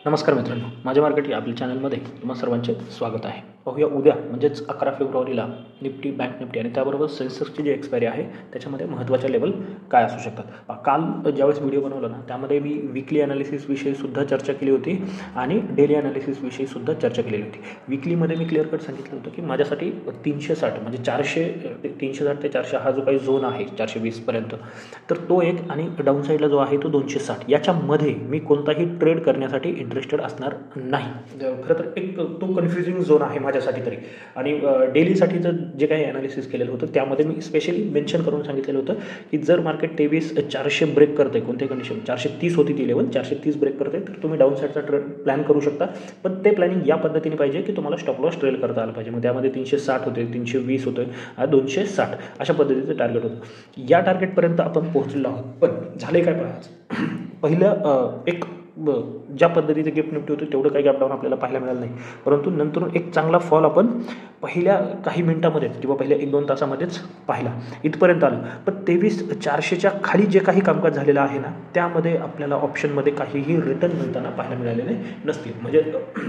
नमस्कार मित्रांनो, माझ्या मार्केट या आपल्या चॅनलमध्ये तुम्हा सर्वांचे स्वागत आहे. पाहूया उद्या म्हणजेच 11 फेब्रुवारीला निफ्टी, बँक निफ्टी आणि त्याबरोबर सेन्सेक्सची जी एक्सपायरी आहे त्याच्यामध्ये महत्त्वाच्या लेवल काय असू शकतात. काल ज्यावेळेस व्हिडिओ बनवला ना त्यामध्ये मी वीकली ॲनालिसिसविषयी सुद्धा चर्चा केली होती आणि डेली ॲनालिसिसविषयी सुद्धा चर्चा केलेली होती. वीकलीमध्ये मी क्लिअर कट सांगितलं होतं की माझ्यासाठी 360 म्हणजे 360 ते 400 हा जो काही झोन आहे 420पर्यंत, तर तो एक, आणि डाऊन साईडला जो आहे तो 260, याच्यामध्ये मी कोणताही ट्रेड करण्यासाठी इंटरेस्टेड असणार नाही. खरं तर एक तो कन्फ्युजिंग झोन आहे माझ्यासाठी तरी. आणि डेलीसाठीचं जे काही ॲनालिसिस केलेलं होतं त्यामध्ये मी स्पेशली मेन्शन करून सांगितलेलं होतं की जर मार्केट 400 ब्रेक करते, कोणते कंडिशन 430 होती ती लेवल, 430 ब्रेक करते तर तुम्ही डाऊन साईडचा ट्रेड प्लॅन करू शकता. पण ते प्लॅनिंग या पद्धतीने पाहिजे की तुम्हाला स्टॉप लॉस ट्रेल करता आलं पाहिजे. मग त्यामध्ये 360 होते, 320 होतं, 260 अशा पद्धतीचं टार्गेट होतं. या टार्गेटपर्यंत आपण पोहोचलेलो आहोत. पण झाले काय पाहायचं, पहिलं एक ज्या पद्धतीचं गिफ्ट निफ्टी होतं तेवढं काही गॅप डाऊन आपल्याला पाहायला मिळालं नाही, परंतु नंतर एक चांगला फॉल आपण पहिल्या काही मिनिटामध्येच किंवा पहिल्या 1-2 तासामध्येच पाहिला, इथपर्यंत आलं. पण 23,400च्या खाली जे काही कामकाज झालेलं आहे ना त्यामध्ये आपल्याला ऑप्शनमध्ये काहीही रिटर्न मिळताना पाहायला मिळालेले नसतील. म्हणजे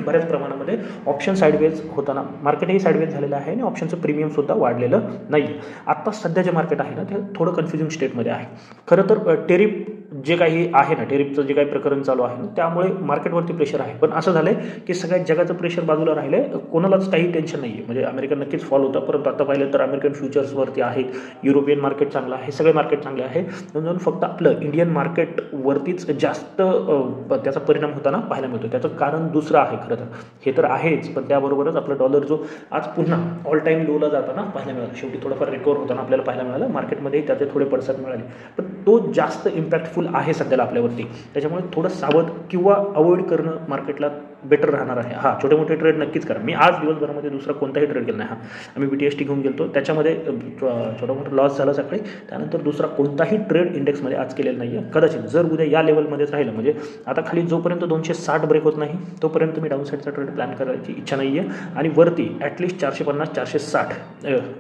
बऱ्याच प्रमाणामध्ये ऑप्शन साईडवेज होताना मार्केटही साईडवेज झालेलं आहे आणि ऑप्शनचं प्रीमियमसुद्धा वाढलेलं नाही आहे. आत्ता सध्या जे मार्केट आहे ना ते थोडं कन्फ्युजिंग स्टेटमध्ये आहे. खरं तर टेरिफ जे काही आहे ना, टेरिफचं जे काही प्रकरण चालू आहे ना त्यामुळे मार्केटवरती प्रेशर आहे. पण असं झालं आहे की सगळ्या जगाचं प्रेशर बाजूला राहिलं आहे, कोणालाच काही टेन्शन नाही आहे. म्हणजे अमेरिका नक्कीच फॉल होता, परंतु आता पाहिलं तर अमेरिकन फ्युचर्सवरती आहेत, युरोपियन मार्केट चांगलं आहे, सगळे मार्केट चांगले आहे. म्हणून फक्त आपलं इंडियन मार्केटवरतीच जास्त त्याचा परिणाम होताना पाहायला मिळतो. त्याचं कारण दुसरं आहे. खरं तर हे तर आहेच, पण त्याबरोबरच आपला डॉलर जो आज पुन्हा ऑल टाईम लोला जाताना पाहायला मिळाला, शेवटी थोडंफार रिकवर होताना आपल्याला पाहायला मिळालं. मार्केटमध्येही त्याचे थोडे पडसाद मिळाले, पण तो जास्त इम्पॅक्टफुल आहे सध्याला आपल्यावरती. त्याच्यामुळे थोडं सावध किंवा अवॉइड करणं मार्केटला बेटर राहणार आहे. छोटे मोठे ट्रेड नक्कीच करा. मी आज दिवसभरामध्ये दुसरा कोणताही ट्रेड केला नाही. आम्ही BTST घेऊन गेलो, त्याच्यामध्ये छोटा मोठा लॉस झाला सकाळी. त्यानंतर दुसरा कोणताही ट्रेड इंडेक्समध्ये आज केलेला नाही आहे. कदाचित जर उद्या या लेवलमध्येच राहिलं, म्हणजे आता खाली जोपर्यंत 260 ब्रेक होत नाही तोपर्यंत मी डाऊन साईडचा ट्रेड प्लॅन करायची इच्छा नाही आहे. आणि वरती ॲटलिस्ट 450-460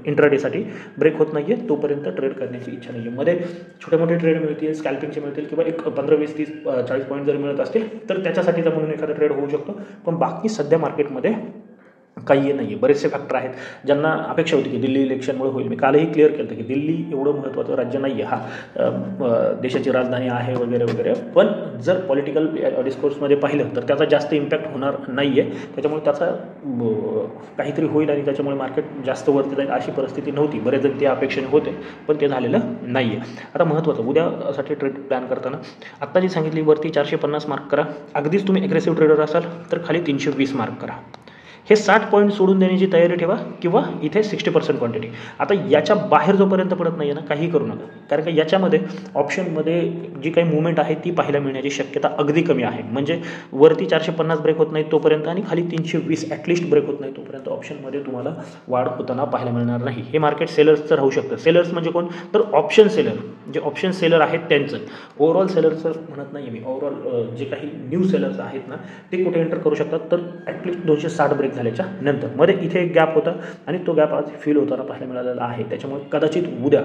इंट्राडेसाठी ब्रेक होत नाही आहे तोपर्यंत ट्रेड करण्याची इच्छा नाही आहे. मध्ये छोटे मोठे ट्रेड मिळतील, स्कॅल्पिंगचे मिळतील किंवा एक 15, 20, 30, 40 पॉईंट जर मिळत असतील तर त्याच्यासाठीचा म्हणून एखादा ट्रेड होऊ शकतो. पण बाकी सध्या मार्केटमध्ये काही नाही आहे. बरेचसे फॅक्टर आहेत ज्यांना अपेक्षा होती की दिल्ली इलेक्शनमुळे होईल. मी कालही क्लिअर केलं की दिल्ली एवढं महत्त्वाचं राज्य नाही आहे, देशाची राजधानी आहे वगैरे वगैरे. पण जर पॉलिटिकल डिस्कोर्समध्ये पाहिलं तर त्याचा जास्त इम्पॅक्ट होणार नाही आहे. त्याच्यामुळे त्याचा काहीतरी होईल आणि त्याच्यामुळे मार्केट जास्त वरती जाईल अशी परिस्थिती नव्हती. बरेच जण त्या अपेक्षेने होते, पण ते झालेलं नाही आहे. आता महत्त्वाचं उद्यासाठी ट्रेड प्लॅन करताना आत्ता जी सांगितली वरती 450 मार्क करा. अगदीच तुम्ही ॲग्रेसिव्ह ट्रेडर असाल तर खाली 320 मार्क करा. हे 60 पॉईंट सोडून देण्याची तयारी ठेवा किंवा इथे 60% क्वांटिटी. आता याच्या बाहेर जोपर्यंत पडत नाही आहे ना काही करू नका, कारण का याच्यामध्ये ऑप्शनमध्ये जी काही मुवमेंट आहे ती पाहायला मिळण्याची शक्यता अगदी कमी आहे. म्हणजे वरती 450 ब्रेक होत नाही तोपर्यंत आणि खाली 320 ॲटलिस्ट ब्रेक होत नाही तोपर्यंत ऑप्शनमध्ये तुम्हाला वाढ होताना पाहायला मिळणार नाही. हे मार्केट सेलर्सचं राहू शकतं. सेलर्स म्हणजे कोण, तर ऑप्शन सेलर, जे ऑप्शन सेलर आहेत त्यांचं. ओव्हरऑल सेलर्सचं म्हणत नाही मी, ओव्हरऑल जे काही न्यू सेलर्स आहेत ना ते कुठे एंटर करू शकतात, तर ॲटलिस्ट 260 ब्रेक झाल्याच्या नंतर. मध्ये इथे एक गॅप होता आणि तो गॅप आज फील होताना पाहायला मिळालेला आहे. त्याच्यामुळे कदाचित उद्या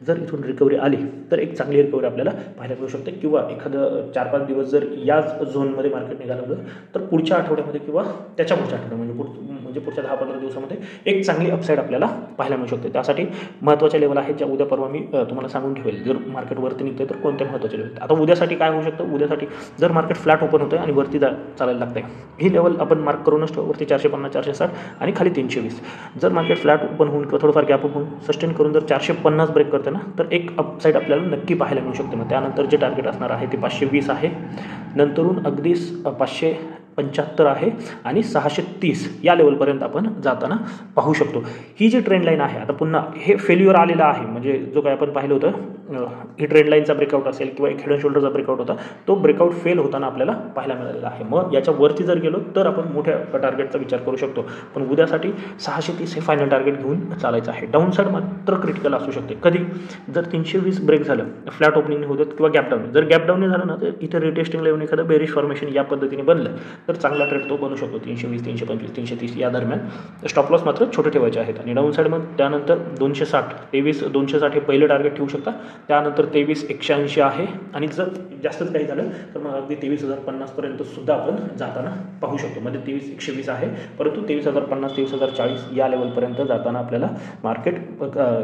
जर इथून रिकव्हरी आली तर एक चांगली रिकव्हरी आपल्याला पाहायला मिळू शकते. किंवा एखादं 4-5 दिवस जर याच झोनमध्ये मार्केट निघालं तर पुढच्या आठवड्यामध्ये किंवा त्याच्या पुढच्या आठवड्यामध्ये म्हणजे पुढच्या 10-15 दिवसामध्ये एक चांगली अपसाईड आपल्याला पाहायला मिळू शकते. त्यासाठी महत्त्वाच्या लेवल आहेत ज्या उद्या परवा मी तुम्हाला सांगून ठेवेल. जर मार्केट वरती निघते तर कोणत्या महत्त्वाच्या लेवल. आता उद्यासाठी काय होऊ शकतं, उद्यासाठी जर मार्केट फ्लॅट ओपन होतं आणि वरती चालायला लागतंय, ही लेवल आपण मार्क करूनच ठेवू. वरती 450-460 आणि खाली 320. जर मार्केट फ्लॅट ओपन होऊन किंवा थोडंफार गॅप होऊन सस्टेन करून जर 450 ब्रेक करते ना तर एक अपसाईड आपल्याला नक्की पाहायला मिळू शकते. मग त्यानंतर जे टार्गेट असणार आहे ते 520 आहे, नंतरून अगदीच 575 आहे आणि 630 या लेवलपर्यंत आपण जाताना पाहू शकतो. ही जी ट्रेंड लाईन आहे, आता पुन्हा हे फेल्युअर आलेलं आहे. म्हणजे जो काय आपण पाहिलं होतं ही ट्रेंड लाईनचा ब्रेकआउट असेल किंवा एक हेड अँड शोल्डरचा ब्रेकआउट होता, तो ब्रेकआउट फेल होताना आपल्याला पाहायला मिळालेला आहे. मग याच्यावरती जर गेलो तर आपण मोठ्या टार्गेटचा विचार करू शकतो. पण उद्यासाठी 630 हे फायनल टार्गेट घेऊन चालायचं आहे. डाऊन साईड मात्र क्रिटिकल असू शकते. कधी जर 320 ब्रेक झालं, फ्लॅट ओपनिंग होतं किंवा गॅप डाऊन. जर गॅप डाऊन झालं ना तर इथे रिटेस्टिंग लेवल एखादं बेरिश फॉर्मेशन या पद्धतीने बनलं तर चांगला ट्रेड तो बनू शकतो 320, 325, 330 या दरम्यान. स्टॉप लॉस मात्र छोटे ठेवायचे आहेत. आणि डाऊन साईड मग त्यानंतर 260, 23,260 हे पहिलं टार्गेट ठेवू शकता. त्यानंतर 23,180 आहे. आणि जर जास्तच काही झालं तर मग अगदी 23,050 पर्यंत सुद्धा आपण जाताना पाहू शकतो. मध्ये 23,120 आहे, परंतु 23,050, 23,040 या लेवलपर्यंत जाताना आपल्याला मार्केट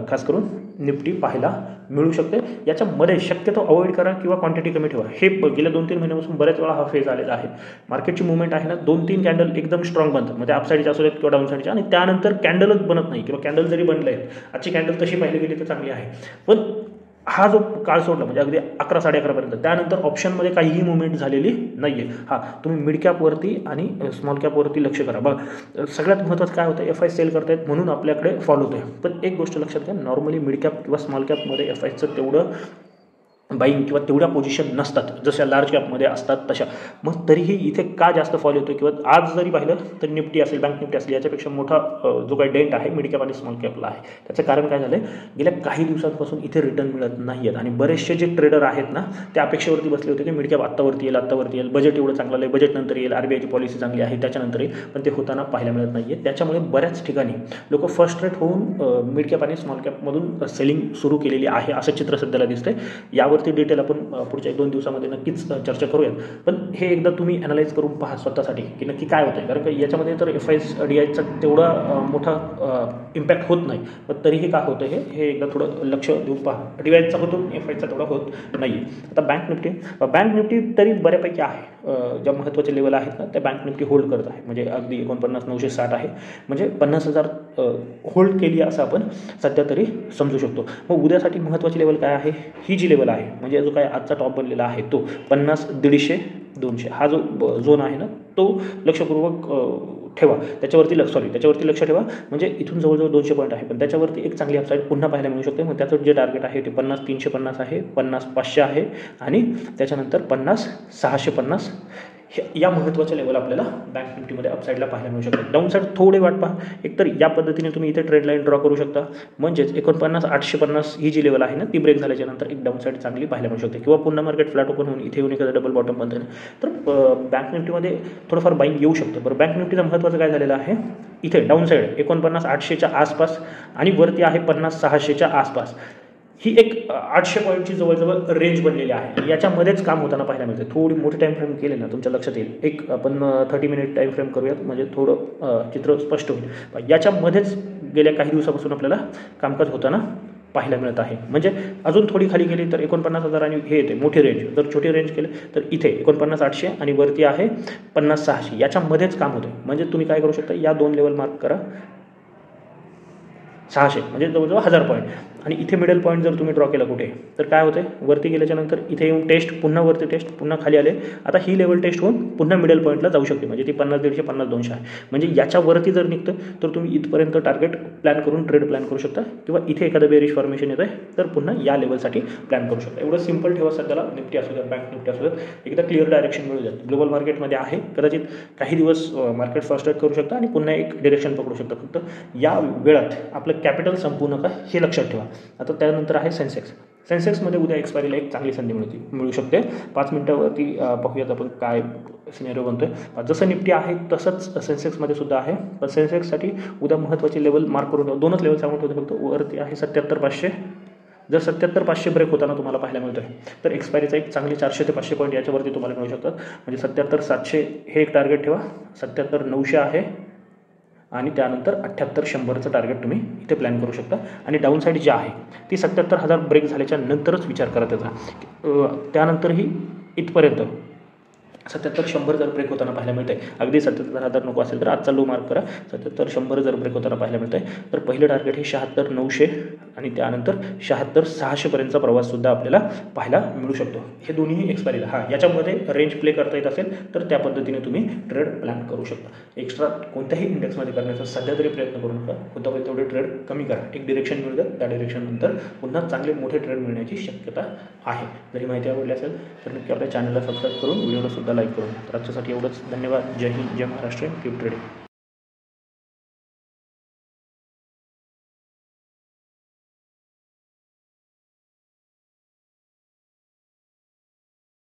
खास करून निफ्टी पाहायला मिळू शकते. याच्यामध्ये शक्यतो अवॉइड करा किंवा क्वांटिटी कमी ठेवा. हे गेल्या 2-3 महिन्यापासून बऱ्याच वेळा हा फेज आलेला आहे. मार्केटची मुवमेंट आहे ना, 2-3 कॅन्डल एकदम स्ट्रॉंग बनतात, म्हणजे अपसाईडच्या असू देत किंवा डाऊन साईडच्या, आणि त्यानंतर कॅन्डलच बनत नाही किंवा कॅन्डल जरी बनले आहेत, आजची कॅन्डल तशी पाहिली गेली तर चांगली आहे, पण हा जो काळ सोडला म्हणजे अगदी 11, 11:30पर्यंत त्यानंतर ऑप्शनमध्ये काहीही मुवमेंट झालेली नाही आहे. हां, तुम्ही मिड कॅपवरती आणि स्मॉल कॅपवरती लक्ष करा. बघा, सगळ्यात महत्त्वाचं काय होतं, FI सेल करतायत म्हणून आपल्याकडे फॉल होतं आहे. पण एक गोष्ट लक्षात घ्या, नॉर्मली मिड कॅप किंवा स्मॉल कॅपमध्ये FIचं तेवढं बाईंग किंवा तेवढ्या पोझिशन नसतात जशा लार्ज कॅपमध्ये असतात तशा. मग तरीही इथे का जास्त फॉल होतो, किंवा आज जरी पाहिलं तर निफ्टी असेल, बँक निफ्टी असेल, याच्यापेक्षा मोठा जो काही डेंट आहे मिड कॅप आणि स्मॉल कॅपला आहे. त्याचं कारण काय झालं आहे, गेल्या काही दिवसांपासून इथे रिटर्न मिळत नाही आहेत. आणि बरेचसे जे ट्रेडर आहेत ना, ते अपेक्षेवरती बसले होते की मिड कॅप आत्तावरती येईल, बजेट एवढं चांगलं आहे, बजेट नंतर येईल, RBIची पॉलिसी चांगली आहे त्याच्यानंतर येईल, पण ते होताना पाहायला मिळत नाही आहे. त्याच्यामुळे बऱ्याच ठिकाणी लोक फर्स्ट्रेट होऊन मिड कॅप आणि स्मॉल कॅपमधून सेलिंग सुरू केलेली आहे, असं चित्र सध्याला दिसतंय. यावरती डिटेल आपण पुढच्या 1-2 दिवसामध्ये नक्कीच चर्चा करूयात. पण हे एकदा तुम्ही ॲनालाइज करून पहा स्वतःसाठी की नक्की काय होतं आहे. कारण की याच्यामध्ये तर FIDIचा तेवढा मोठा इम्पॅक्ट होत नाही, पण तरीही काय होतं हे एकदा थोडं लक्ष देऊन पहा. DIचा होतो, FIचा तेवढा होत नाही. आता बँक निफ्टी तरी बऱ्यापैकी आहे. ज्या महत्त्वाचे लेवल आहेत ना, त्या बँक निफ्टी होल्ड करत आहे. म्हणजे अगदी 49,960 आहे, म्हणजे 50,000 होल्ड केली असं आपण सध्या तरी समजू शकतो. मग उद्यासाठी महत्त्वाची लेवल काय आहे, ही जी लेवल आहे म्हणजे जो काय आजचा टॉप बनलेला आहे तो 50, 150, 200 हा जो झोन आहे ना, तो लक्षपूर्वक ठेवा. त्याच्यावरती लक्ष ठेवा. म्हणजे इथून जवळजवळ 200 पॉईंट आहे, पण त्याच्यावरती एक चांगली अपसाईड पुन्हा पाहायला मिळू शकते. मग त्याचं जे टार्गेट आहे ते 50,350 आहे, 50,500 आहे, आणि त्याच्यानंतर 50,650 या महत्त्वाच्या लेवल आपल्याला बँक निफ्टीमध्ये अपसाईडला पाहायला मिळू शकतात. डाऊन साईड थोडे वाट पहा. एकतर या पद्धतीने तुम्ही इथे ट्रेड लाईन ड्रॉ करू शकता. म्हणजेच 49,850 ही जी लेवल आहे ना, ती ब्रेक झाल्याच्या नंतर एक डाऊन साईड चांगली पाहायला मिळू शकते. किंवा पुन्हा मार्केट फ्लॅट ओपन होऊन इथे येऊन एखादा डबल बॉटम बनते ना, तर बँक निफ्टीमध्ये थोडंफार बाईंग येऊ शकतं. बरं, बँक निफ्टीचं महत्त्वाचं काय झालेलं आहे, इथे डाऊन साईड 49,800च्या आसपास आणि वरती आहे 50,600च्या आसपास. ही एक 800 पॉईंटची जवळजवळ रेंज बनलेली आहे. याच्यामध्येच काम होताना पाहायला मिळते. थोडी मोठी टाईम फ्रेम केले ना, तुमच्या लक्षात येईल. एक आपण 30 मिनिट टाईम फ्रेम करूयात, म्हणजे थोडं चित्र स्पष्ट होईल. याच्यामध्येच गेल्या काही दिवसापासून आपल्याला कामकाज होताना पाहायला मिळत आहे. म्हणजे अजून थोडी खाली गेली तर 49,000 आणि हे येते मोठी रेंज. जर छोटी रेंज केलं तर इथे 49,800 आणि वरती आहे 50,600. याच्यामध्येच काम होतं. म्हणजे तुम्ही काय करू शकता, या 2 लेवल मार्क करा. 600 म्हणजे जवळजवळ 1000 पॉईंट. आणि इथे मिडल पॉईंट जर तुम्ही ड्रॉ केला कुठे, तर काय होते, वरती गेल्याच्यानंतर इथे येऊन टेस्ट, पुन्हा वरती टेस्ट, पुन्हा खाली आले. आता ही लेवल टेस्ट होऊन पुन्हा मिडल पॉईंटला जाऊ शकते, म्हणजे ती 50,150, 50,200 आहे. म्हणजे याच्यावरती जर निघतं तर तुम्ही इथपर्यंत टार्गेट प्लॅन करून ट्रेड प्लॅन करू शकता. किंवा इथे एखादं बेरिश फॉर्मेशन येतं आहे तर पुन्हा या लेवलसाठी प्लॅन करू शकता. एवढं सिंपल ठेवा सध्याला. निफ्टी असू द्या, बँक निफ्टी असू द्या, एकदा क्लिअर डायरेक्शन मिळू द्यात. ग्लोबल मार्केटमध्ये आहे, कदाचित काही दिवस मार्केट फर्स्ट्रेट करू शकता आणि पुन्हा एक डिरेक्शन पकडू शकता. फक्त या वेळात आपलं कॅपिटल संपू नका, हे लक्षात ठेवा. आता त्यानंतर आहे सेन्सेक्समध्ये उद्या एक्सपायरीला एक चांगली संधी मिळू शकते. 5 मिनिटावरती पाहूयात आपण काय सिनेरिओ बनतोय. जसं निफ्टी आहे तसंच सेन्सेक्समध्ये सुद्धा आहे. पण सेन्सेक्ससाठी उद्या महत्त्वाची लेवल मार्क करून ठेवा. 2च लेवल सांगून ठेवतो फक्त. वरती आहे 77,500. जर 77,500 ब्रेक होताना तुम्हाला पाहायला मिळतो आहे तर एक्सपायरीचा एक चांगली 400 ते 500 पॉईंट याच्यावरती तुम्हाला मिळू शकतात. म्हणजे 77,700 हे एक टार्गेट ठेवा. 77,900 आहे, आणि त्यानंतर 78,100चं टार्गेट तुम्ही इथे प्लॅन करू शकता. आणि डाऊन साईड जी आहे ती 77,000 ब्रेक झाल्याच्या नंतरच विचार करा त्याचा. त्यानंतरही इथपर्यंत 77,100 जर ब्रेक होताना पाहायला मिळतं आहे. अगदी 77,000 नको असेल तर आजचा लो मार्क करा. 77,100 जर ब्रेक होताना पाहायला मिळतं आहे तर पहिलं टार्गेट हे 76,900 आणि त्यानंतर 76,600पर्यंतचा प्रवाससुद्धा आपल्याला पाहायला मिळू शकतो. हे दोन्ही एक्सपायरीला. हां, याच्यामध्ये रेंज प्ले करता येत असेल तर त्या पद्धतीने तुम्ही ट्रेड प्लॅन करू शकता. एक्स्ट्रा कोणत्याही इंडेक्समध्ये करण्याचा सध्या तरी प्रयत्न करू नका. होता होईल तेवढे ट्रेड कमी करा. एक डिरेक्शन मिळू द्या, त्या डिरेक्शननंतर पुन्हा चांगले मोठे ट्रेड मिळण्याची शक्यता आहे. जरी माहिती आवडली असेल तर नक्की आपल्या चॅनलला सबस्क्राईब करून व्हिडिओला सुद्धा लाईक करून. तर आजच्यासाठी एवढंच. धन्यवाद. जय हिंद, जय महाराष्ट्र. Keep trading.